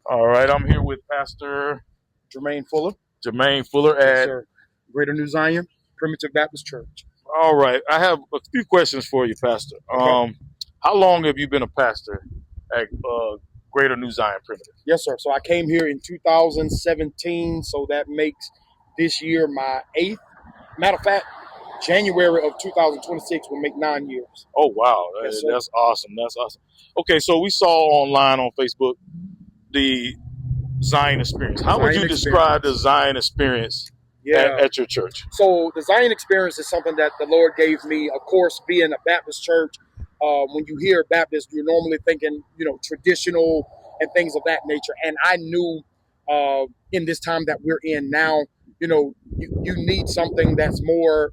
All right, I'm here with Pastor Jermaine Fuller. Jermaine Fuller Yes, at. sir. Greater New Zion, Primitive Baptist Church. All right, I have a few questions for you, Pastor. Okay. How long have you been a pastor at Greater New Zion Primitive? Yes, sir. So I came here in 2017, so that makes this year my eighth. Matter of fact, January of 2026 will make 9 years. Oh wow, Yes, sir. that's awesome. That's awesome. Okay, so we saw online on Facebook the Zion Experience. How would Zion you Experience. describe the Zion Experience Yeah. at your church? So the Zion Experience is something that the Lord gave me. Of course, being a Baptist church, when you hear Baptist, you're normally thinking, traditional and things of that nature. And I knew in this time that we're in now, you need something that's more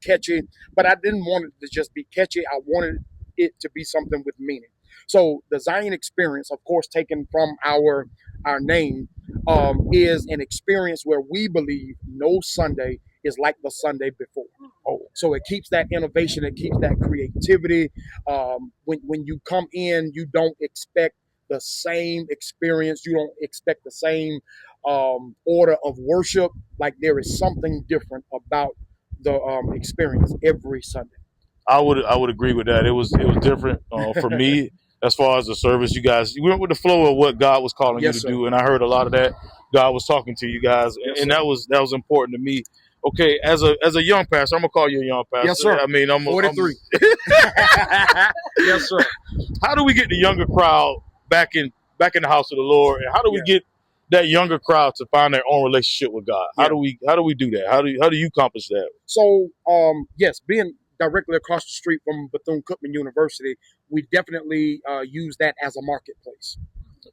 catchy. But I didn't want it to just be catchy. I wanted it to be something with meaning. So the Zion Experience, of course, taken from our name, is an experience where we believe no Sunday is like the Sunday before. Oh, So it keeps that innovation, it keeps that creativity. When you come in, you don't expect the same experience, you don't expect the same order of worship. Like there is something different about the experience every Sunday. I would agree with that. It was different for me as far as the service. You guys, you went with the flow of what God was calling you Yes, to sir. do, and I heard a lot of that. God was talking to you guys, Yes, and sir. that was important to me. Okay, as a young pastor, I'm gonna call you a young pastor. Yes, sir. I mean, I'm 43. Yes, sir. how do we get the younger crowd back in the house of the Lord, and how do we Yeah. get that younger crowd to find their own relationship with God? How Yeah. do we do that? How do you accomplish that? So, yes, being directly across the street from Bethune-Cookman University, we definitely use that as a marketplace.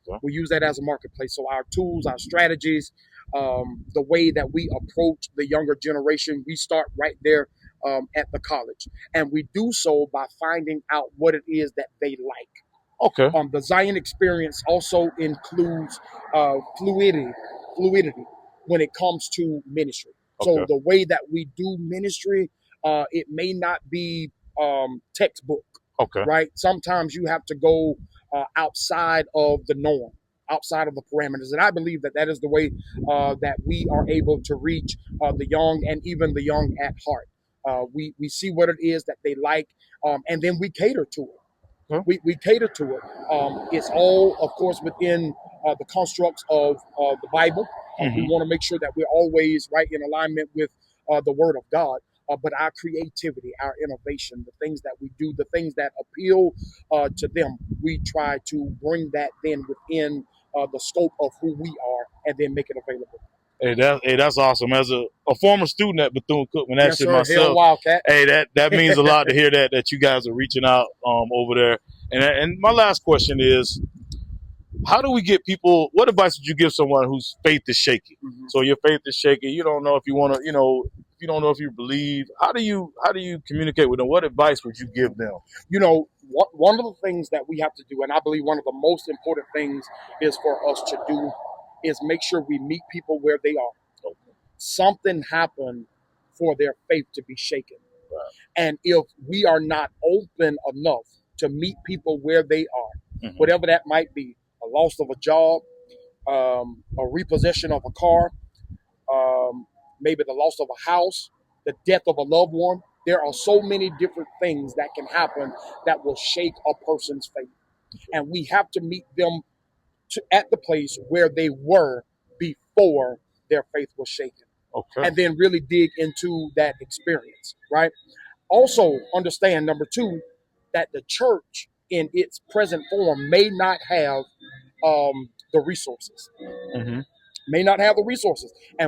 Okay. We use that as a marketplace. So our tools, our strategies, the way that we approach the younger generation, we start right there at the college. And we do so by finding out what it is that they like. Okay. The Zion experience also includes fluidity when it comes to ministry. So Okay. the way that we do ministry, it may not be textbook, Okay. right? Sometimes you have to go outside of the norm, outside of the parameters, and I believe that that is the way that we are able to reach the young and even the young at heart. We see what it is that they like, and then we cater to it. Okay. We cater to it. It's all, of course, within the constructs of the Bible. We Hmm. want to make sure that we're always right in alignment with the Word of God. But our creativity, our innovation, the things that we do, the things that appeal to them, we try to bring that then within the scope of who we are and then make it available. That's awesome. As a former student at Bethune Cookman, Yes, actually sir. Hell myself, Wildcat. that means a lot to hear that you guys are reaching out over there. And my last question is, how do we get people? What advice would you give someone whose faith is shaky? Mm-hmm. So your faith is shaky. You don't know if you want to. You don't know if you believe. How do you communicate with them? What advice would you give them? One of the things that we have to do, and I believe one of the most important things is for us to do, is make sure we meet people where they are. Something happened for their faith to be shaken. And if we are not open enough to meet people where they are, Mm-hmm. whatever that might be, a loss of a job, a repossession of a car, maybe the loss of a house, the death of a loved one. There are so many different things that can happen that will shake a person's faith. And we have to meet them at the place where they were before their faith was shaken. Okay. And then really dig into that experience, right? Also, understand number two, that the church in its present form may not have the resources, Mm-hmm. may not have the resources. And